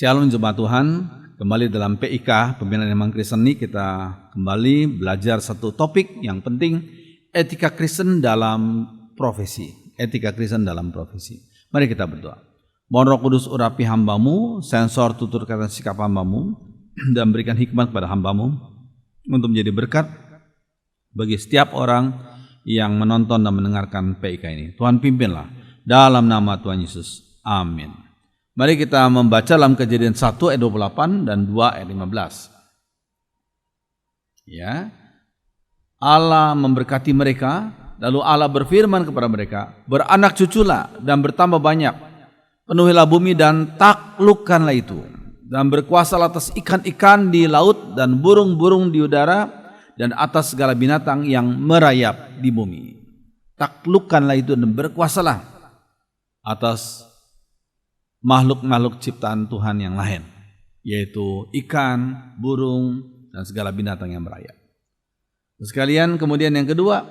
Shalom Jemaat Tuhan, kembali dalam PIK, Pembinaan Iman Kristen ini kita kembali belajar satu topik yang penting, etika Kristen dalam profesi. Etika Kristen dalam profesi. Mari kita berdoa. Mohon Roh Kudus urapi hambamu, sensor tuturkan sikap hambamu, dan berikan hikmat kepada hambamu untuk menjadi berkat bagi setiap orang yang menonton dan mendengarkan PIK ini. Tuhan pimpinlah dalam nama Tuhan Yesus. Amin. Mari kita membaca dalam Kejadian 1 ayat 28 dan 2 ayat 15. Ya. Allah memberkati mereka, lalu Allah berfirman kepada mereka, beranak cuculah dan bertambah banyak, penuhilah bumi dan taklukkanlah itu, dan berkuasalah atas ikan-ikan di laut dan burung-burung di udara dan atas segala binatang yang merayap di bumi. Taklukkanlah itu dan berkuasalah atas makhluk-makhluk ciptaan Tuhan yang lain, yaitu ikan, burung, dan segala binatang yang merayap. Sekalian, kemudian yang kedua,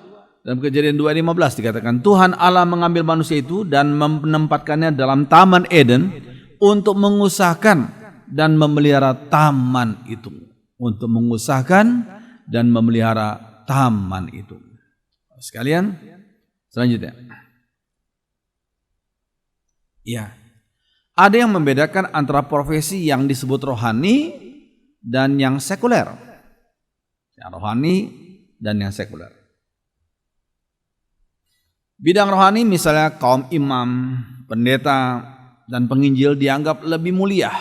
dalam Kejadian 2:15 dikatakan, Tuhan Allah mengambil manusia itu dan menempatkannya dalam Taman Eden untuk mengusahakan dan memelihara taman itu. Untuk mengusahakan dan memelihara taman itu. Sekalian, selanjutnya. Ya. Ada yang membedakan antara profesi yang disebut rohani dan yang sekuler. Yang rohani dan yang sekuler. Bidang rohani misalnya kaum imam, pendeta, dan penginjil dianggap lebih mulia,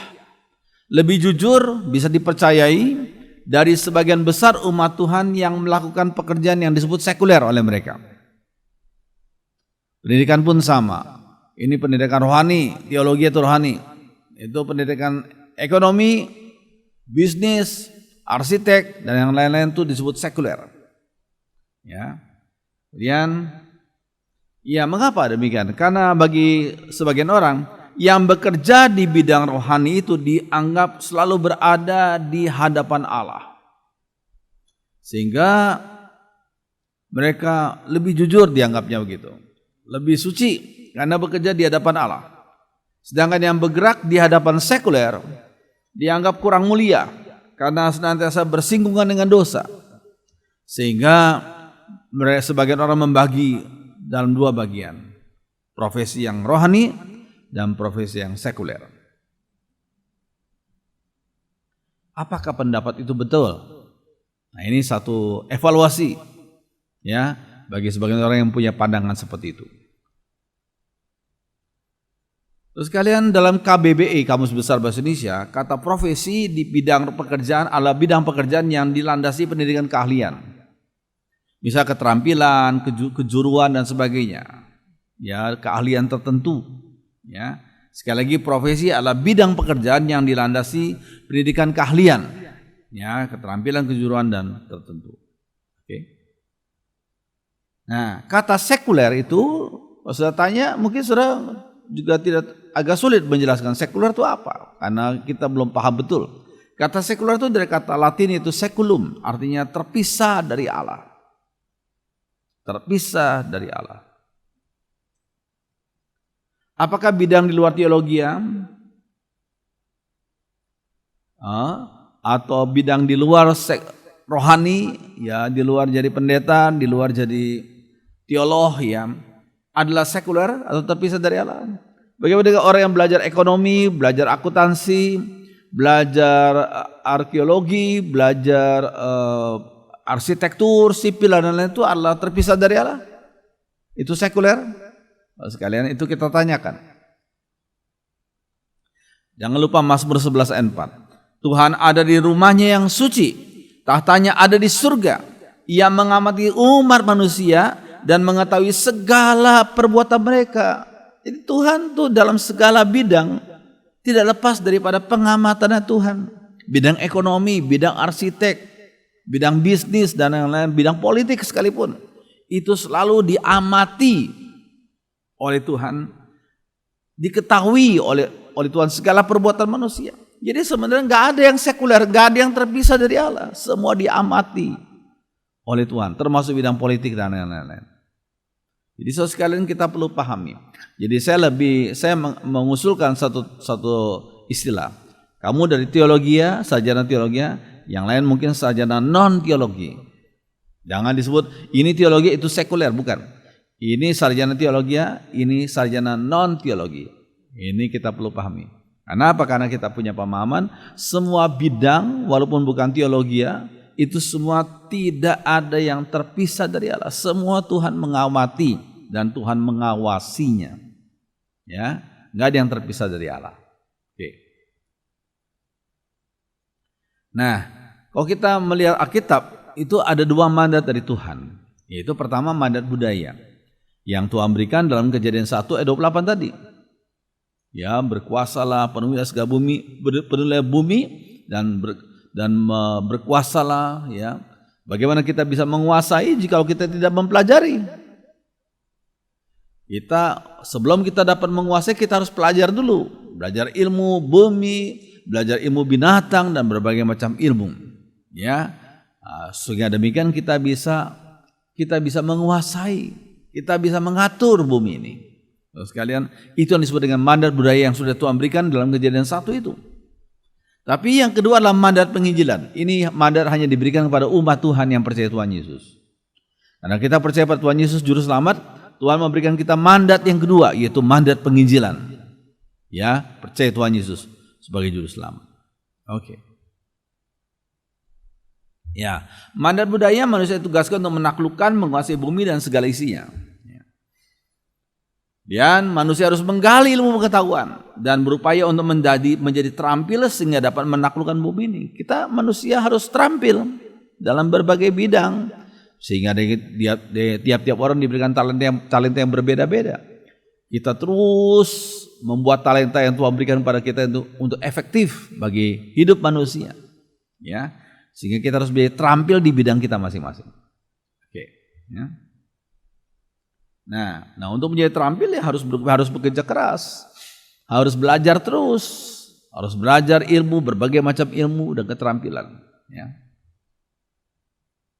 lebih jujur, bisa dipercayai dari sebagian besar umat Tuhan yang melakukan pekerjaan yang disebut sekuler oleh mereka. Pendidikan pun sama. Ini pendidikan rohani, teologi itu rohani. Itu pendidikan ekonomi, bisnis, arsitek, dan yang lain-lain itu disebut sekuler. Ya. Kemudian, ya mengapa demikian? Karena bagi sebagian orang yang bekerja di bidang rohani itu dianggap selalu berada di hadapan Allah. Sehingga mereka lebih jujur dianggapnya begitu. Lebih suci. Karena bekerja di hadapan Allah. Sedangkan yang bergerak di hadapan sekuler dianggap kurang mulia karena senantiasa bersinggungan dengan dosa. Sehingga sebagian orang membagi dalam dua bagian. Profesi yang rohani dan profesi yang sekuler. Apakah pendapat itu betul? Nah, ini satu evaluasi ya bagi sebagian orang yang punya pandangan seperti itu. Terus kalian dalam KBBI, Kamus Besar Bahasa Indonesia, kata profesi di bidang pekerjaan adalah bidang pekerjaan yang dilandasi pendidikan keahlian. Misal keterampilan, kejuruan dan sebagainya. Ya, keahlian tertentu. Ya. Sekali lagi profesi adalah bidang pekerjaan yang dilandasi pendidikan keahlian. Ya, keterampilan, kejuruan dan tertentu. Oke. Nah, kata sekuler itu, kalau sudah tanya mungkin sudah juga agak sulit menjelaskan sekuler itu apa, karena kita belum paham betul. Kata sekuler itu dari kata Latin itu seculum, artinya terpisah dari Allah. Terpisah dari Allah. Apakah bidang di luar teologi atau bidang di luar rohani, ya di luar jadi pendeta, di luar jadi teolog ya, adalah sekuler atau terpisah dari Allah? Bagaimana dengan orang yang belajar ekonomi, belajar akuntansi, belajar arkeologi, belajar arsitektur, sipil dan lain-lain, itu adalah terpisah dari Allah? Itu sekuler? Sekalian itu kita tanyakan. Jangan lupa Mazmur 11 ayat 4. Tuhan ada di rumahnya yang suci, tahtanya ada di surga. Ia mengamati umat manusia dan mengetahui segala perbuatan mereka. Jadi Tuhan tuh dalam segala bidang tidak lepas daripada pengamatan Tuhan. Bidang ekonomi, bidang arsitek, bidang bisnis dan yang lain, bidang politik sekalipun, itu selalu diamati oleh Tuhan, diketahui oleh Tuhan segala perbuatan manusia. Jadi sebenarnya nggak ada yang sekuler, nggak ada yang terpisah dari Allah. Semua diamati oleh Tuhan, termasuk bidang politik dan lain-lain. Jadi saudara sekalian kita perlu pahami. Jadi saya mengusulkan satu istilah. Kamu dari teologi, sarjana teologi, yang lain mungkin sarjana non teologi. Jangan disebut ini teologi itu sekuler, bukan. Ini sarjana teologi, ini sarjana non teologi. Ini kita perlu pahami. Kenapa? Karena kita punya pemahaman semua bidang walaupun bukan teologi itu semua tidak ada yang terpisah dari Allah. Semua Tuhan mengamati dan Tuhan mengawasinya. Ya, nggak ada yang terpisah dari Allah. Oke. Nah, kalau kita melihat Alkitab itu ada dua mandat dari Tuhan. Yaitu pertama mandat budaya yang Tuhan berikan dalam Kejadian 1 ayat 28 tadi. Ya, berkuasalah, penuhilah segala bumi, penuhilah bumi dan berkuasalah, ya. Bagaimana kita bisa menguasai jika kita tidak mempelajari? Sebelum kita dapat menguasai, kita harus pelajar dulu, belajar ilmu bumi, belajar ilmu binatang dan berbagai macam ilmu, ya. Sehingga demikian kita bisa menguasai, kita bisa mengatur bumi ini. Sekalian, itu yang disebut dengan mandat budaya yang sudah Tuhan berikan dalam Kejadian 1 itu. Tapi yang kedua adalah mandat penginjilan. Ini mandat hanya diberikan kepada umat Tuhan yang percaya Tuhan Yesus. Karena kita percaya pada Tuhan Yesus juru selamat, Tuhan memberikan kita mandat yang kedua, yaitu mandat penginjilan. Ya, percaya Tuhan Yesus sebagai juru selamat. Oke. Ya, mandat budaya manusia ditugaskan untuk menaklukkan, menguasai bumi dan segala isinya. Dan manusia harus menggali ilmu pengetahuan dan berupaya untuk menjadi terampil sehingga dapat menaklukkan bumi ini. Kita manusia harus terampil dalam berbagai bidang sehingga tiap-tiap orang diberikan talenta yang berbeda-beda. Kita terus membuat talenta yang Tuhan berikan kepada kita untuk efektif bagi hidup manusia. Ya, sehingga kita harus menjadi terampil di bidang kita masing-masing. Oke, ya. Nah, untuk menjadi terampil ya harus bekerja keras, harus belajar terus, harus belajar ilmu, berbagai macam ilmu dan keterampilan.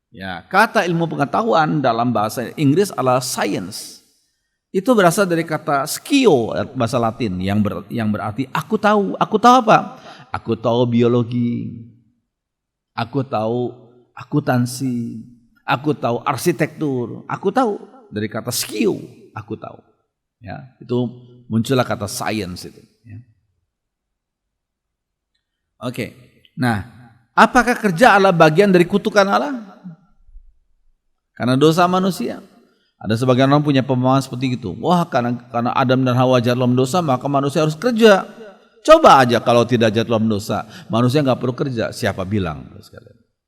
Ya, kata ilmu pengetahuan dalam bahasa Inggris adalah science. Itu berasal dari kata skio, bahasa Latin yang berarti aku tahu. Aku tahu apa? Aku tahu biologi, aku tahu akuntansi, aku tahu arsitektur, aku tahu. Dari kata skill, aku tahu. Ya, itu muncullah kata science itu. Ya. Oke. Nah, apakah kerja Allah bagian dari kutukan Allah? Karena dosa manusia. Ada sebagian orang punya pemahaman seperti itu. Wah, karena Adam dan Hawa jatuh dalam dosa, maka manusia harus kerja. Coba aja kalau tidak jatuh dalam dosa, manusia nggak perlu kerja. Siapa bilang?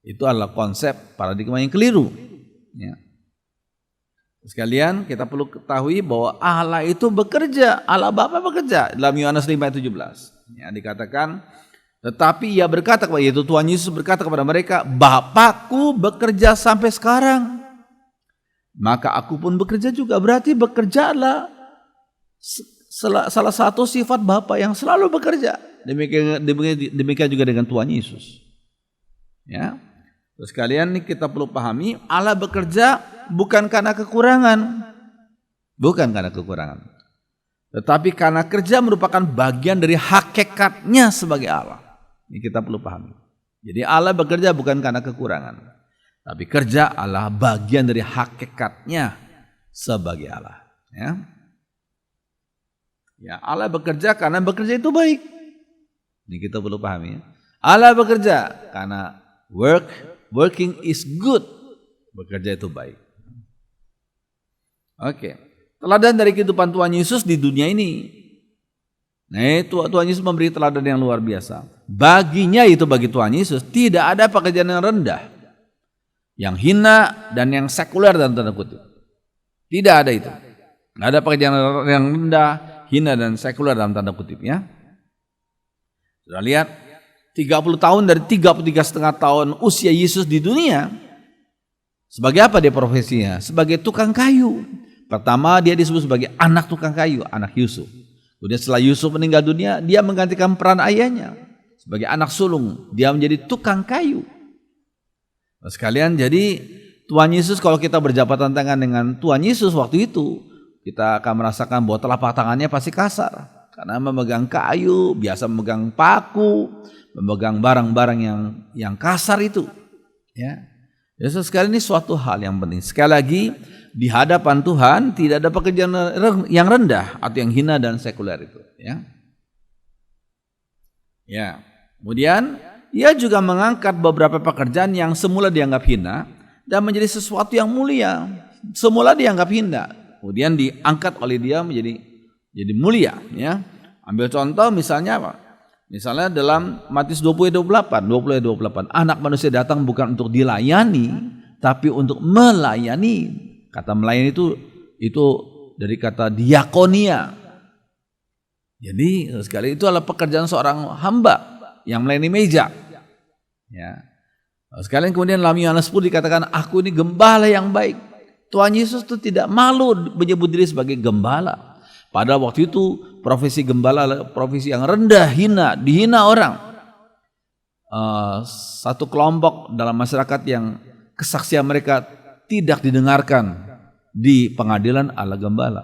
Itu adalah konsep paradigma yang keliru. Ya. Sekalian, kita perlu ketahui bahwa Allah itu bekerja, Allah Bapa bekerja. Dalam Yohanes 5:17 ya, dikatakan, tetapi ia berkata, yaitu Tuhan Yesus berkata kepada mereka, Bapakku bekerja sampai sekarang, maka aku pun bekerja juga. Berarti bekerja adalah salah satu sifat Bapa yang selalu bekerja. Demikian juga dengan Tuhan Yesus. Ya. Terus kalian kita perlu pahami, Allah bekerja bukan karena kekurangan. Bukan karena kekurangan. Tetapi karena kerja merupakan bagian dari hakikatnya sebagai Allah. Ini kita perlu pahami. Jadi Allah bekerja bukan karena kekurangan. Tapi kerja adalah bagian dari hakikatnya sebagai Allah. Ya, Allah bekerja karena bekerja itu baik. Ini kita perlu pahami. Allah bekerja karena working is good. Bekerja itu baik. Oke. Teladan dari kehidupan Tuhan Yesus di dunia ini. Nah, Tuhan Yesus memberi teladan yang luar biasa. Baginya itu, bagi Tuhan Yesus, tidak ada pekerjaan yang rendah, yang hina dan yang sekuler dalam tanda kutip. Tidak ada itu. Tidak ada pekerjaan yang rendah, hina dan sekuler dalam tanda kutip, ya. Sudah lihat 30 tahun dari 33,5 tahun usia Yesus di dunia. Sebagai apa dia profesinya? Sebagai tukang kayu. Pertama dia disebut sebagai anak tukang kayu, anak Yusuf. Kemudian setelah Yusuf meninggal dunia, dia menggantikan peran ayahnya. Sebagai anak sulung, dia menjadi tukang kayu. Nah, sekalian, jadi Tuhan Yesus, kalau kita berjabatan tangan dengan Tuhan Yesus waktu itu, kita akan merasakan bahwa telapak tangannya pasti kasar. karena memegang kayu, biasa memegang paku, memegang barang-barang yang kasar itu. Ya, jadi sekali ini suatu hal yang penting. Sekali lagi, di hadapan Tuhan tidak ada pekerjaan yang rendah atau yang hina dan sekuler itu. Ya, kemudian ia juga mengangkat beberapa pekerjaan yang semula dianggap hina dan menjadi sesuatu yang mulia. Semula dianggap hina, kemudian diangkat oleh dia jadi mulia. Ya, ambil contoh misalnya apa? Misalnya dalam Matius 20:28, anak manusia datang bukan untuk dilayani, tapi untuk melayani. Kata melayani itu dari kata diakonia. Jadi sekali itu adalah pekerjaan seorang hamba yang melayani meja. Ya. Sekalian kemudian dalam Yohanes 10 dikatakan, aku ini gembala yang baik. Tuhan Yesus itu tidak malu menyebut diri sebagai gembala. Padahal waktu itu profesi gembala adalah profesi yang rendah, hina, dihina orang. Satu kelompok dalam masyarakat yang kesaksian mereka tidak didengarkan di pengadilan adalah gembala.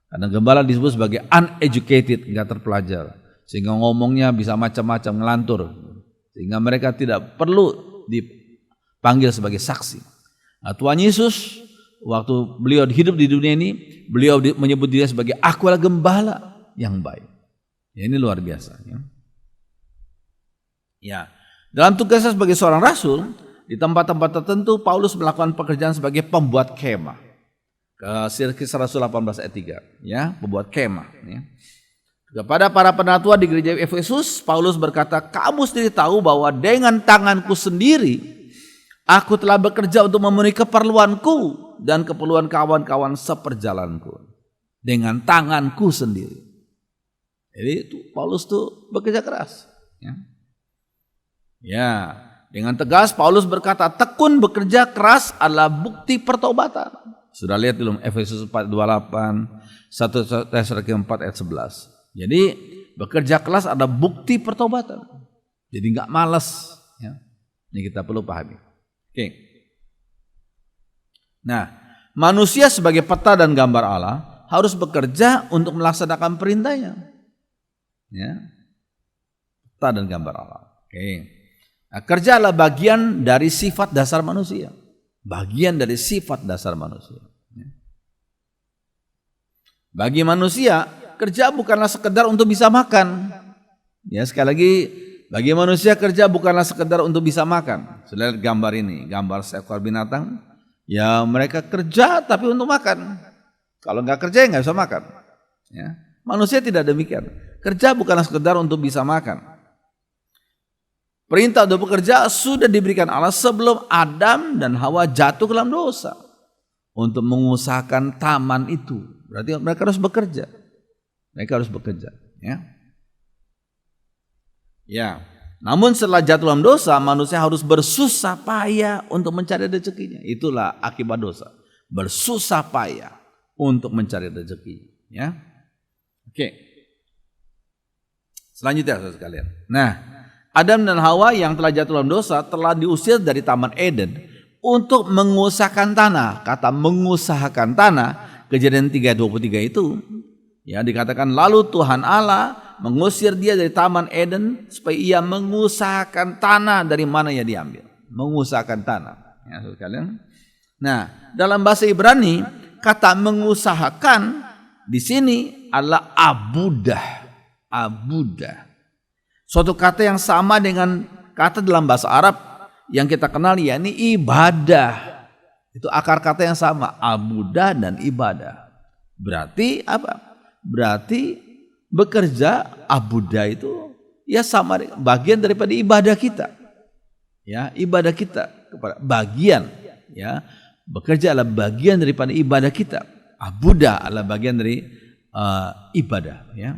Karena gembala disebut sebagai uneducated, nggak terpelajar. Sehingga ngomongnya bisa macam-macam, ngelantur. Sehingga mereka tidak perlu dipanggil sebagai saksi. Nah, Tuhan Yesus waktu beliau hidup di dunia ini, beliau menyebut diri sebagai aku adalah gembala yang baik. Ya, ini luar biasa. Ya, dalam tugasnya sebagai seorang rasul, di tempat-tempat tertentu Paulus melakukan pekerjaan sebagai pembuat kemah. Kisah Rasul 18 ayat 3, ya, pembuat kemah. Ya. Kepada para penatua di gereja Efesus, Paulus berkata, kamu sendiri tahu bahwa dengan tanganku sendiri aku telah bekerja untuk memenuhi keperluanku dan keperluan kawan-kawan seperjalananku. Dengan tanganku sendiri. Jadi itu Paulus tuh bekerja keras. Ya, dengan tegas Paulus berkata, tekun bekerja keras adalah bukti pertobatan. Sudah lihat belum Efesus 4:28, 1 Tesalonika 4 ayat 11. Jadi bekerja keras ada bukti pertobatan. Jadi nggak malas. Ya. Ini kita perlu pahami. Oke. Nah, manusia sebagai peta dan gambar Allah harus bekerja untuk melaksanakan perintahnya. Ya. Peta dan gambar Allah. Oke. Nah, kerja adalah bagian dari sifat dasar manusia. Bagian dari sifat dasar manusia. Bagi manusia, kerja bukanlah sekedar untuk bisa makan. Ya, sekali lagi, bagi manusia kerja bukanlah sekedar untuk bisa makan. Sudah lihat gambar ini, gambar seekor binatang. Ya, mereka kerja tapi untuk makan. Kalau nggak kerja ya nggak bisa makan. Ya. Manusia tidak demikian. Kerja bukanlah sekedar untuk bisa makan. Perintah untuk bekerja sudah diberikan Allah sebelum Adam dan Hawa jatuh ke dalam dosa. Untuk mengusahakan taman itu. Berarti mereka harus bekerja. Mereka harus bekerja. Ya. Namun setelah jatuh dalam dosa, manusia harus bersusah payah untuk mencari rezekinya. Itulah akibat dosa. Bersusah payah untuk mencari rezeki. Ya. Oke. Selanjutnya saudara sekalian. Nah, Adam dan Hawa yang telah jatuh dalam dosa telah diusir dari Taman Eden untuk mengusahakan tanah. Kata mengusahakan tanah, Kejadian 3:23 itu ya dikatakan lalu Tuhan Allah mengusir dia dari Taman Eden supaya ia mengusahakan tanah dari mana ia diambil. Mengusahakan tanah. Ya, sekalian. Nah, dalam bahasa Ibrani kata mengusahakan di sini adalah abudah. Abudah. Suatu kata yang sama dengan kata dalam bahasa Arab yang kita kenal yakni ibadah. Itu akar kata yang sama, abudah dan ibadah. Berarti apa? Berarti bekerja abudah itu ya sama bagian daripada ibadah kita. Ya, ibadah kita kepada bagian ya. Bekerja adalah bagian daripada ibadah kita. Abudah adalah bagian dari ibadah ya.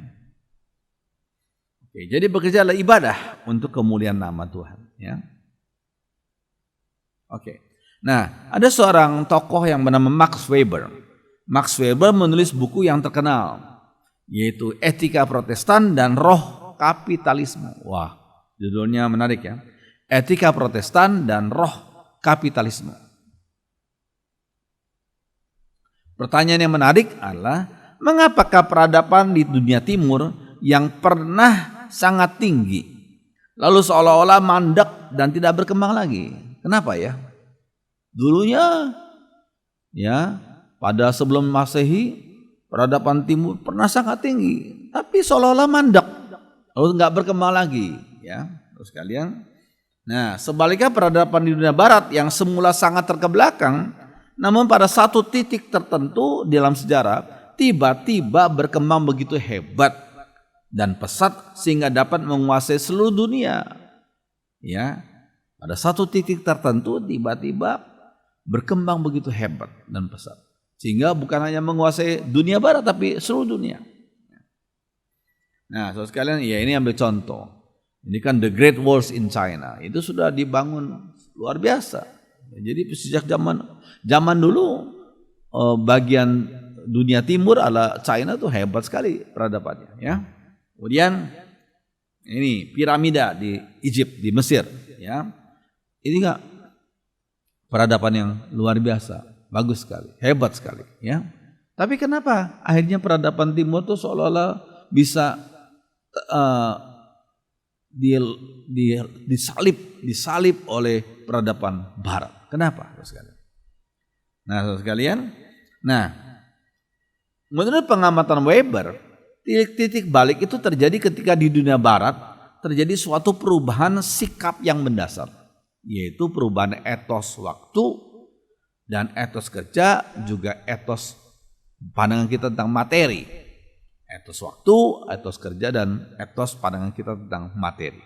Oke, jadi bekerja adalah ibadah untuk kemuliaan nama Tuhan. Ya. Oke. Nah, ada seorang tokoh yang bernama Max Weber. Max Weber menulis buku yang terkenal, yaitu Etika Protestan dan Roh Kapitalisme. Wah, judulnya menarik ya. Etika Protestan dan Roh Kapitalisme. Pertanyaan yang menarik adalah mengapakah peradaban di dunia timur yang pernah sangat tinggi lalu seolah-olah mandek dan tidak berkembang lagi? Kenapa ya? Dulunya ya pada sebelum Masehi peradaban timur pernah sangat tinggi, tapi seolah-olah mandek lalu nggak berkembang lagi ya. Terus kalian, nah sebaliknya peradaban di dunia barat yang semula sangat terkebelakang, namun pada satu titik tertentu dalam sejarah tiba-tiba berkembang begitu hebat dan pesat sehingga dapat menguasai seluruh dunia. Ya, pada satu titik tertentu tiba-tiba berkembang begitu hebat dan pesat sehingga bukan hanya menguasai dunia barat tapi seluruh dunia. Nah, saudara sekalian, ya ini ambil contoh. Ini kan The Great Walls in China. Itu sudah dibangun luar biasa. Jadi sejak zaman dulu bagian dunia timur ala China tuh hebat sekali peradabannya, ya. Kemudian ini piramida di Egypt, di Mesir, ya. Ini enggak peradaban yang luar biasa, bagus sekali, hebat sekali, ya. Tapi kenapa akhirnya peradaban timur itu seolah-olah bisa disalib oleh peradaban barat? Kenapa, saudara sekalian? Nah, saudara sekalian, menurut pengamatan Weber, titik balik itu terjadi ketika di dunia barat terjadi suatu perubahan sikap yang mendasar, yaitu perubahan etos waktu dan etos kerja, juga etos pandangan kita tentang materi. Etos waktu, etos kerja, dan etos pandangan kita tentang materi.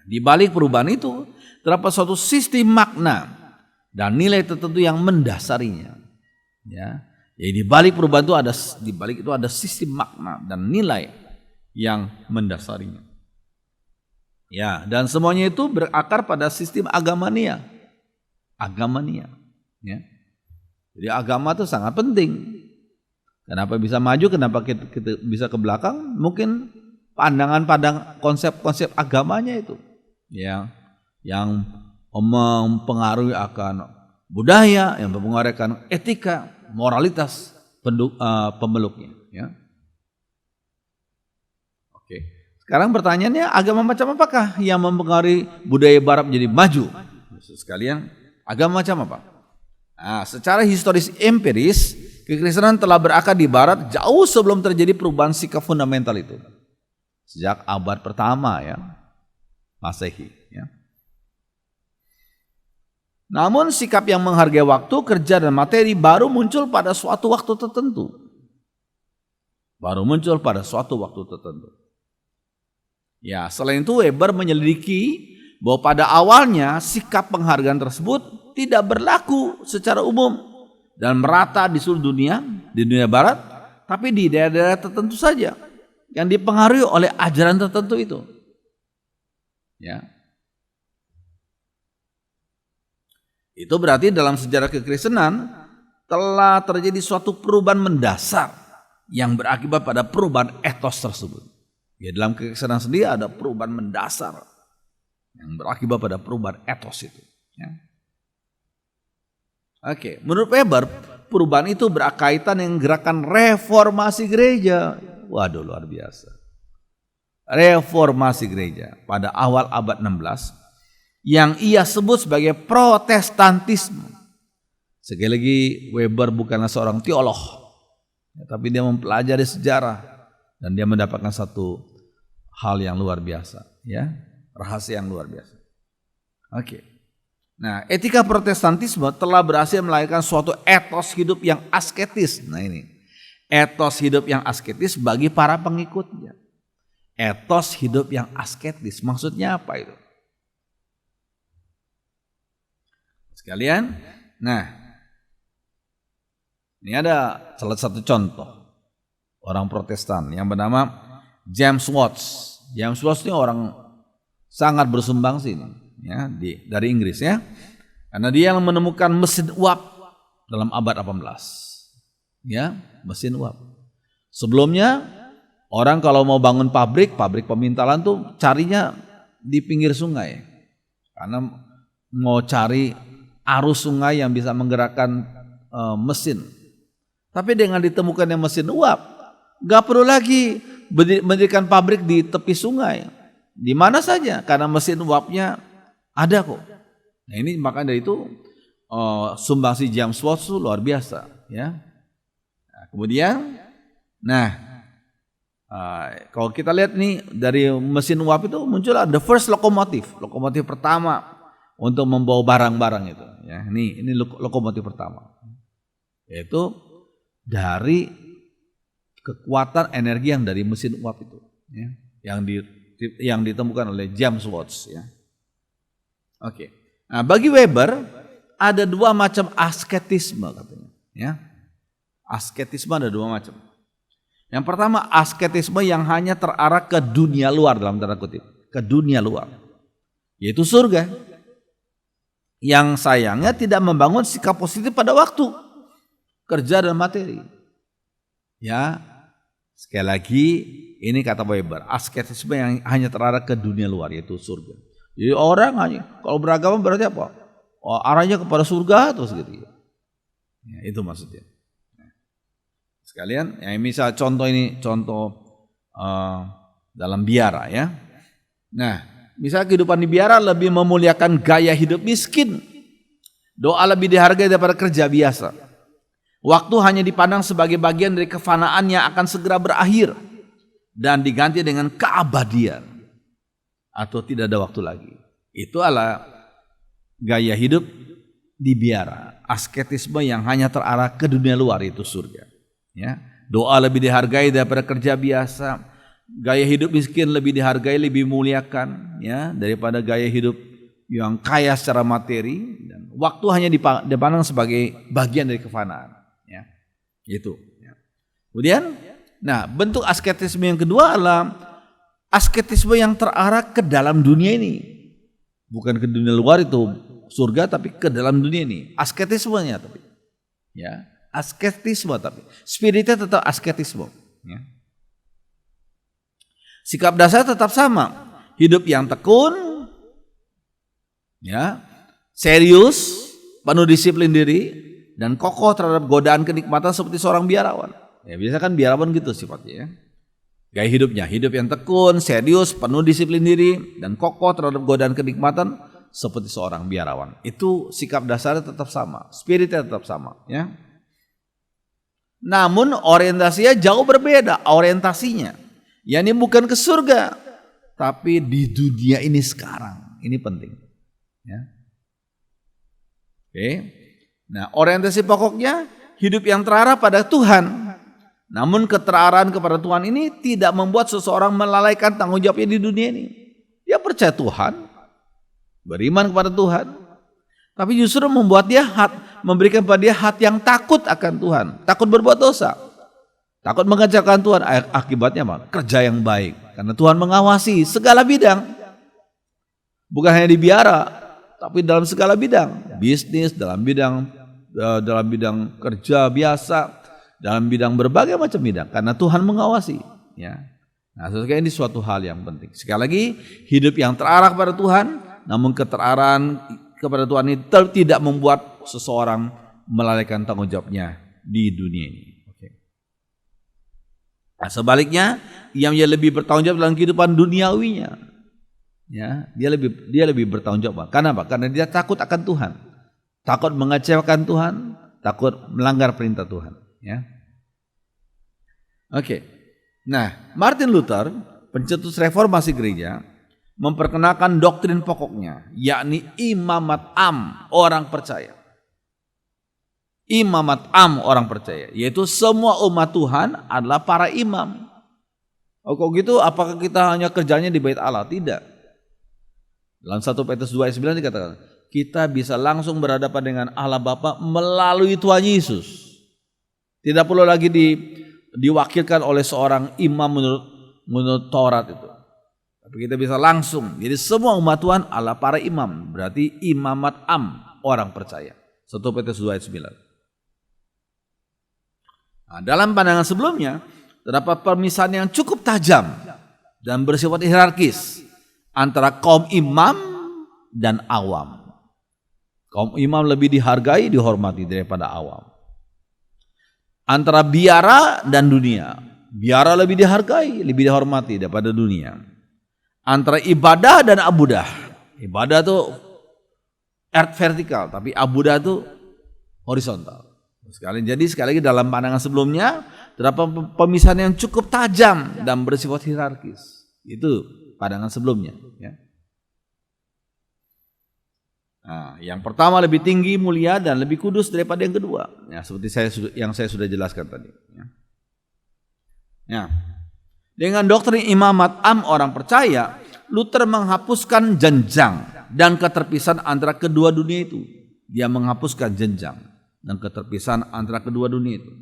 Di balik perubahan itu terdapat suatu sistem makna dan nilai tertentu yang mendasarinya. Ya, jadi di balik perubahan itu ada sistem makna dan nilai yang mendasarinya. Ya, dan semuanya itu berakar pada sistem agamania. Ya. Jadi agama itu sangat penting. Kenapa bisa maju? Kenapa kita bisa ke belakang? Mungkin pandangan konsep-konsep agamanya itu yang mempengaruhi akan budaya, yang mempengaruhi akan etika, moralitas pemeluknya. Ya. Oke. Sekarang pertanyaannya, agama macam apakah yang mempengaruhi budaya barat menjadi maju? Sekalian, agama macam apa? Nah, secara historis empiris, kekristenan telah berakar di barat jauh sebelum terjadi perubahan sikap fundamental itu. Sejak abad pertama ya, Masehi. Ya. Namun sikap yang menghargai waktu, kerja, dan materi baru muncul pada suatu waktu tertentu. Ya, selain itu Weber menyelidiki bahwa pada awalnya sikap penghargaan tersebut tidak berlaku secara umum dan merata di seluruh dunia, di dunia barat, tapi di daerah-daerah tertentu saja yang dipengaruhi oleh ajaran tertentu itu. Ya. Itu berarti dalam sejarah kekristenan telah terjadi suatu perubahan mendasar yang berakibat pada perubahan etos tersebut. Ya, dalam kekristenan sendiri ada perubahan mendasar yang berakibat pada perubahan etos itu. Ya. Oke, menurut Weber, perubahan itu berkaitan dengan gerakan reformasi gereja. Waduh, luar biasa. Reformasi gereja pada awal abad 16 yang ia sebut sebagai Protestantisme. Sekali lagi, Weber bukanlah seorang teolog, tapi dia mempelajari sejarah dan dia mendapatkan satu hal yang luar biasa, ya, rahasia yang luar biasa. Oke. Nah, etika Protestantisme telah berhasil melahirkan suatu etos hidup yang asketis. Nah ini, etos hidup yang asketis bagi para pengikutnya. Etos hidup yang asketis, maksudnya apa itu? Sekalian, nah ini ada salah satu contoh orang Protestan yang bernama James Watts. James Watts ini orang sangat bersumbangsi ini. Ya, dari Inggris ya, karena dia yang menemukan mesin uap dalam abad 18, ya, mesin uap. Sebelumnya orang kalau mau bangun pabrik pemintalan tuh carinya di pinggir sungai, karena mau cari arus sungai yang bisa menggerakkan mesin Tapi dengan ditemukannya mesin uap, nggak perlu lagi mendirikan pabrik di tepi sungai, di mana saja, karena mesin uapnya ada kok. Nah ini makanya itu sumbangsi James Watt itu luar biasa, ya. Nah, kemudian, kalau kita lihat nih dari mesin uap itu muncul the first lokomotif pertama untuk membawa barang-barang itu. Ya, ini lokomotif pertama, yaitu dari kekuatan energi yang dari mesin uap itu, ya, yang ditemukan oleh James Watt. Ya. Oke. Nah, bagi Weber ada dua macam asketisme katanya. Ya. Asketisme ada dua macam. Yang pertama asketisme yang hanya terarah ke dunia luar dalam tanda kutip, ke dunia luar, yaitu surga. Yang sayangnya tidak membangun sikap positif pada waktu kerja dan materi. Ya, sekali lagi ini kata Weber, asketisme yang hanya terarah ke dunia luar yaitu surga. Jadi orang hanya kalau beragama berarti apa? Oh, arahnya kepada surga terus gitu. Ya, itu maksudnya. Sekalian, ya misal contoh dalam biara ya. Nah, misal kehidupan di biara lebih memuliakan gaya hidup miskin. Doa lebih dihargai daripada kerja biasa. Waktu hanya dipandang sebagai bagian dari kefanaan yang akan segera berakhir dan diganti dengan keabadian atau tidak ada waktu lagi. Itu adalah gaya hidup di biara, asketisme yang hanya terarah ke dunia luar, itu surga. Ya, doa lebih dihargai daripada kerja biasa, gaya hidup miskin lebih dihargai, lebih muliakan ya daripada gaya hidup yang kaya secara materi, dan waktu hanya dipandang sebagai bagian dari kefanaan. Ya, itu. Ya. Kemudian, bentuk asketisme yang kedua adalah asketisme yang terarah ke dalam dunia ini, bukan ke dunia luar itu surga, tapi ke dalam dunia ini. Asketismenya tapi, ya, asketisme tapi spiritnya tetap asketisme. Ya. Sikap dasar tetap sama, hidup yang tekun, ya, serius, penuh disiplin diri, dan kokoh terhadap godaan kenikmatan seperti seorang biarawan. Ya, biasa kan biarawan gitu sifatnya. Ya. Gaya hidupnya, hidup yang tekun, serius, penuh disiplin diri, dan kokoh terhadap godaan kenikmatan seperti seorang biarawan. Itu sikap dasarnya tetap sama, spiritnya tetap sama. Ya. Namun orientasinya jauh berbeda, orientasinya. Yani bukan ke surga, tapi di dunia ini sekarang. Ini penting. Ya. Oke. Nah, orientasi pokoknya hidup yang terarah pada Tuhan. Namun keterarahan kepada Tuhan ini tidak membuat seseorang melalaikan tanggung jawabnya di dunia ini. Dia percaya Tuhan, beriman kepada Tuhan, tapi justru membuat dia memberikan pada dia hati yang takut akan Tuhan, takut berbuat dosa, takut mengecewakan Tuhan. Akibatnya apa? Kerja yang baik, karena Tuhan mengawasi segala bidang, bukan hanya di biara, tapi dalam segala bidang, bisnis, dalam bidang kerja biasa, dalam bidang berbagai macam bidang, karena Tuhan mengawasi. Ya. Nah, ini suatu hal yang penting. Sekali lagi, hidup yang terarah kepada Tuhan, namun keterarahan kepada Tuhan ini tidak membuat seseorang melalaikan tanggung jawabnya di dunia ini. Oke. Nah, sebaliknya, yang lebih bertanggung jawab dalam kehidupan duniawinya. Ya, dia lebih bertanggung jawab. Karena apa? Karena dia takut akan Tuhan, takut mengecewakan Tuhan, takut melanggar perintah Tuhan. Ya. Oke. Nah, Martin Luther, pencetus reformasi gereja, memperkenalkan doktrin pokoknya, yakni imamat am orang percaya. Imamat am orang percaya, yaitu semua umat Tuhan adalah para imam. Oh, kok gitu, apakah kita hanya kerjanya di bait Allah? Tidak. Dalam 1 Petrus 2 ayat 9 dikatakan, kita bisa langsung berhadapan dengan Allah Bapa melalui Tuhan Yesus. Tidak perlu lagi diwakilkan oleh seorang imam menurut Taurat itu. Tapi kita bisa langsung. Jadi semua umat Tuhan adalah para imam. Berarti imamat am, orang percaya. 1 Petrus 2 ayat 9. Nah, dalam pandangan sebelumnya, terdapat pemisahan yang cukup tajam dan bersifat hierarkis antara kaum imam dan awam. Kaum imam lebih dihargai, dihormati daripada awam. antara biara dan dunia. Biara lebih dihargai, lebih dihormati daripada dunia. Antara ibadah dan abudah. Ibadah itu vertikal, tapi abudah itu horizontal. Jadi sekali lagi dalam pandangan sebelumnya terdapat pemisahan yang cukup tajam dan bersifat hierarkis. Itu pandangan sebelumnya. Ya. Nah, yang pertama lebih tinggi, mulia dan lebih kudus daripada yang kedua. Ya, seperti yang saya sudah jelaskan tadi. Ya. Ya. Dengan doktrin imamat orang percaya, Luther menghapuskan jenjang dan keterpisahan antara kedua dunia itu. Dia menghapuskan jenjang dan keterpisahan antara kedua dunia itu.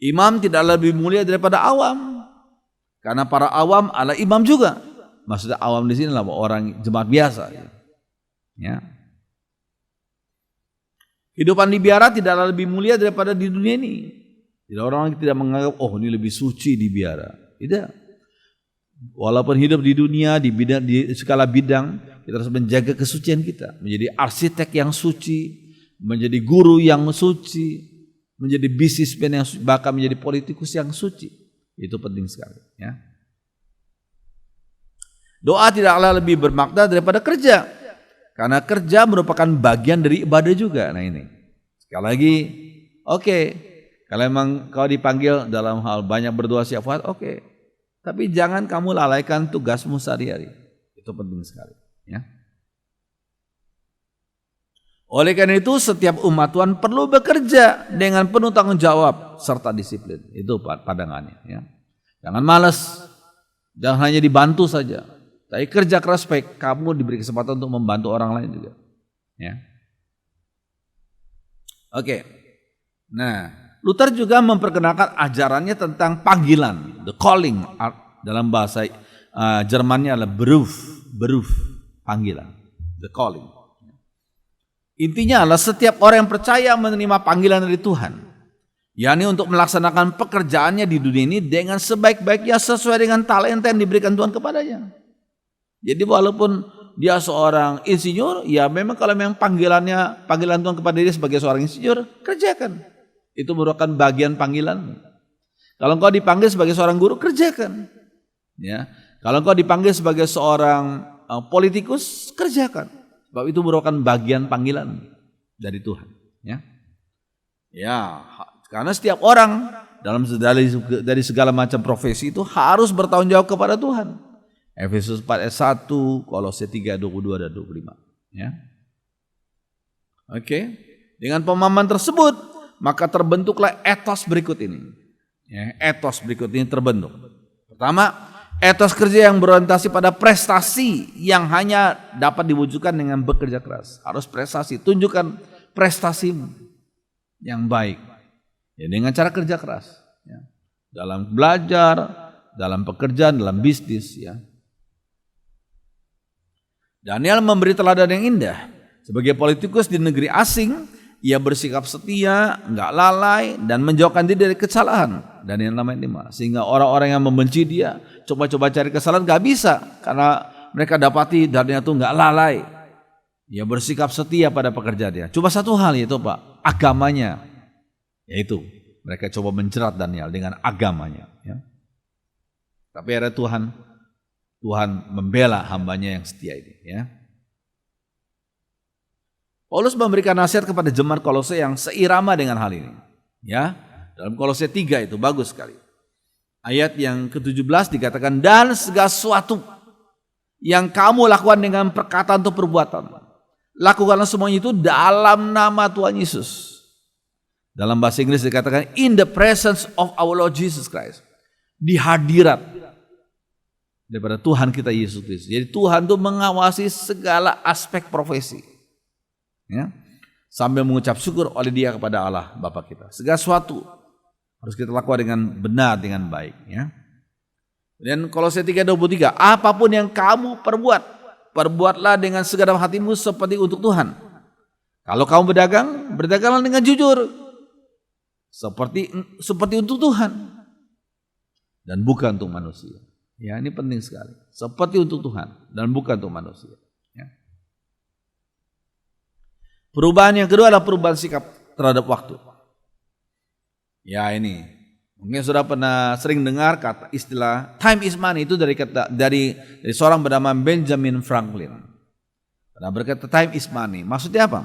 Imam tidak lebih mulia daripada awam, karena para awam adalah imam juga. Maksudnya awam di sini adalah orang jemaat biasa. Ya. Kehidupan di biara tidaklah lebih mulia daripada di dunia ini. Tidak, orang tidak menganggap ini lebih suci di biara. Tidak. Walaupun hidup di dunia di skala bidang, kita harus menjaga kesucian kita, menjadi arsitek yang suci, menjadi guru yang suci, menjadi bisnismen yang suci, bahkan menjadi politikus yang suci. Itu penting sekali. Ya. Doa tidaklah lebih bermakna daripada kerja, karena kerja merupakan bagian dari ibadah juga. Nah ini, sekali lagi, oke. Kalau memang kau dipanggil dalam hal banyak berdoa syafaat, oke. Tapi jangan kamu lalaikan tugasmu sehari-hari. Itu penting sekali. Ya. Oleh karena itu setiap umat Tuhan perlu bekerja dengan penuh tanggung jawab serta disiplin. Itu pandangannya. Ya. Jangan malas. Jangan hanya dibantu saja. Tapi kerja keras supaya kamu diberi kesempatan untuk membantu orang lain juga. Ya. Oke. Nah. Luther juga memperkenalkan ajarannya tentang panggilan, the calling, dalam bahasa Jermannya adalah Beruf, panggilan, the calling. Intinya adalah setiap orang yang percaya menerima panggilan dari Tuhan, yakni untuk melaksanakan pekerjaannya di dunia ini dengan sebaik-baiknya sesuai dengan talenta yang diberikan Tuhan kepadanya. Jadi walaupun dia seorang insinyur, ya memang kalau memang panggilan Tuhan kepada dia sebagai seorang insinyur, kerjakan. Itu merupakan bagian panggilan. Kalau engkau dipanggil sebagai seorang guru, kerjakan. Ya. Kalau engkau dipanggil sebagai seorang politikus, kerjakan. Sebab itu merupakan bagian panggilan dari Tuhan. Ya. Ya, karena setiap orang dari segala macam profesi itu harus bertanggung jawab kepada Tuhan. Efesus 4 ayat 1, Kolose 3 22 dan 25. Ya. Oke. Dengan pemahaman tersebut, maka terbentuklah etos berikut ini. Ya, etos berikut ini terbentuk. Pertama, etos kerja yang berorientasi pada prestasi yang hanya dapat diwujudkan dengan bekerja keras. Harus prestasi, tunjukkan prestasimu yang baik. Ya, dengan cara kerja keras. Ya. Dalam belajar, dalam pekerjaan, dalam bisnis. Ya. Daniel memberi teladan yang indah. Sebagai politikus di negeri asing, ia bersikap setia, enggak lalai, dan menjauhkan diri dari kesalahan. Daniel 6:5. Sehingga orang-orang yang membenci dia coba-coba cari kesalahan, enggak bisa. Karena mereka dapati Daniel itu enggak lalai. Ia bersikap setia pada pekerjaannya. Cuma satu hal yaitu agamanya. Yaitu mereka coba menjerat Daniel dengan agamanya. Ya. Tapi ada Tuhan membela hambanya yang setia ini. Ya. Paulus memberikan nasihat kepada jemaat Kolose yang seirama dengan hal ini. Ya, dalam Kolose 3 itu bagus sekali. Ayat yang ke-17 dikatakan, dan segala sesuatu yang kamu lakukan dengan perkataan atau perbuatan, lakukanlah semuanya itu dalam nama Tuhan Yesus. Dalam bahasa Inggris dikatakan in the presence of our Lord Jesus Christ. Di hadirat daripada Tuhan kita Yesus Kristus. Jadi Tuhan itu mengawasi segala aspek profesi. Ya, sambil mengucap syukur oleh Dia kepada Allah Bapa kita. Segala sesuatu harus kita lakukan dengan benar, dengan baik. Ya. Dan Kolose 3:23, apapun yang kamu perbuatlah dengan segenap hatimu seperti untuk Tuhan. Kalau kamu berdagang, berdaganglah dengan jujur, seperti untuk Tuhan dan bukan untuk manusia. Ya, ini penting sekali. Seperti untuk Tuhan dan bukan untuk manusia. Perubahan yang kedua adalah perubahan sikap terhadap waktu. Ya ini, mungkin sudah pernah sering dengar kata istilah time is money, itu dari seorang bernama Benjamin Franklin. Pernah berkata time is money. Maksudnya apa?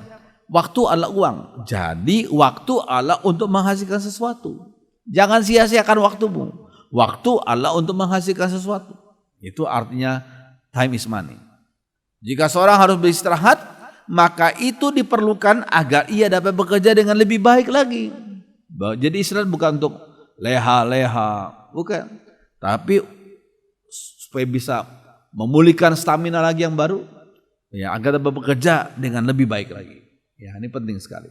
Waktu adalah uang. Jadi waktu adalah untuk menghasilkan sesuatu. Jangan sia-siakan waktumu. Waktu adalah untuk menghasilkan sesuatu. Itu artinya time is money. Jika seorang harus beristirahat, maka itu diperlukan agar ia dapat bekerja dengan lebih baik lagi. Jadi istirahat bukan untuk leha-leha, bukan. Tapi supaya bisa memulihkan stamina lagi yang baru, ya, agar dapat bekerja dengan lebih baik lagi. Ya, ini penting sekali.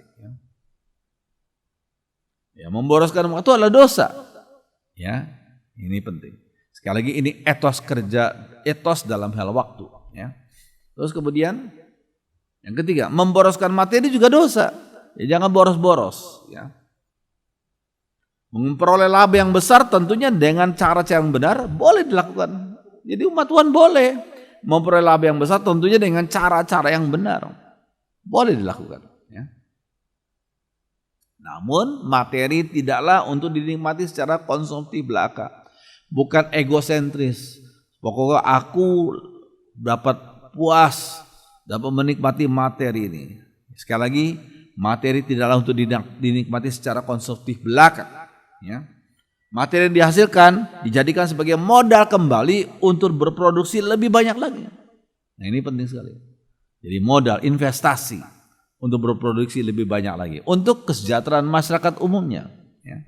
Ya, memboroskan waktu adalah dosa. Ya, ini penting. Sekali lagi ini etos kerja, etos dalam hal waktu. Ya. Terus kemudian yang ketiga, memboroskan materi juga dosa. Ya, jangan boros-boros. Ya. Memperoleh laba yang besar tentunya dengan cara-cara yang benar boleh dilakukan. Jadi umat Tuhan boleh memperoleh laba yang besar tentunya dengan cara-cara yang benar. Boleh dilakukan. Ya. Namun materi tidaklah untuk dinikmati secara konsumtif belaka. Bukan egosentris. Pokoknya aku dapat puas, dapat menikmati materi ini. Sekali lagi, materi tidaklah untuk dinikmati secara konsumtif belaka. Ya. Materi yang dihasilkan dijadikan sebagai modal kembali untuk berproduksi lebih banyak lagi. Nah, ini penting sekali. Jadi modal, investasi untuk berproduksi lebih banyak lagi untuk kesejahteraan masyarakat umumnya, ya.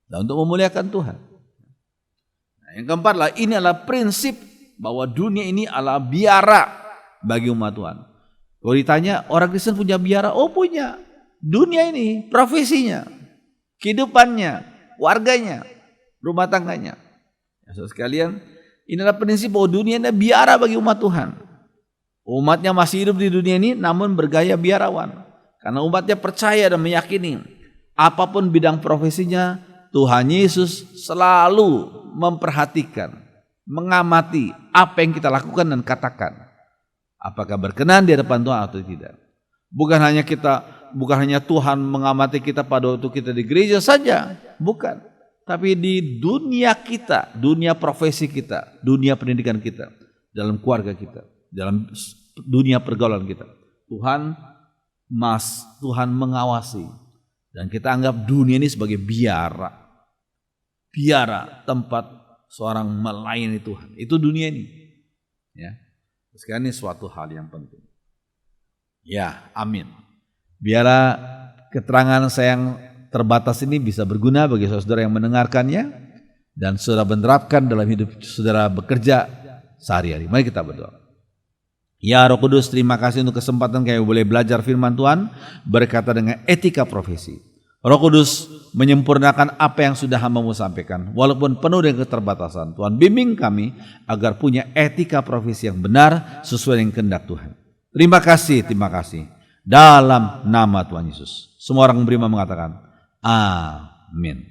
Dan untuk memuliakan Tuhan. Nah, yang keempat lah, ini adalah prinsip bahwa dunia ini adalah biara bagi umat Tuhan. Kalau ditanya orang Kristen punya biara, oh punya. Dunia ini profesinya, kehidupannya, warganya, rumah tangganya. Ya, saudara sekalian, inilah prinsip bahwa dunia ini biara bagi umat Tuhan. Umatnya masih hidup di dunia ini namun bergaya biarawan. Karena umatnya percaya dan meyakini apapun bidang profesinya, Tuhan Yesus selalu memperhatikan, mengamati apa yang kita lakukan dan katakan. Apakah berkenan di hadapan Tuhan atau tidak. Bukan hanya Tuhan mengamati kita pada waktu kita di gereja saja, bukan. Tapi di dunia kita, dunia profesi kita, dunia pendidikan kita, dalam keluarga kita, dalam dunia pergaulan kita. Tuhan mengawasi dan kita anggap dunia ini sebagai biara. Biara, tempat seorang melayani Tuhan. Itu dunia ini. Ya. Sekarang ini suatu hal yang penting. Ya, amin. Biarlah keterangan saya yang terbatas ini bisa berguna bagi saudara yang mendengarkannya dan saudara menerapkan dalam hidup saudara bekerja sehari-hari. Mari kita berdoa. Ya Roh Kudus, terima kasih untuk kesempatan kami boleh belajar firman Tuhan berkaitan dengan etika profesi. Roh Kudus menyempurnakan apa yang sudah hamba-Mu sampaikan walaupun penuh dengan keterbatasan. Tuhan bimbing kami agar punya etika profesi yang benar sesuai dengan kehendak Tuhan. Terima kasih. Dalam nama Tuhan Yesus. Semua orang beriman mengatakan amin.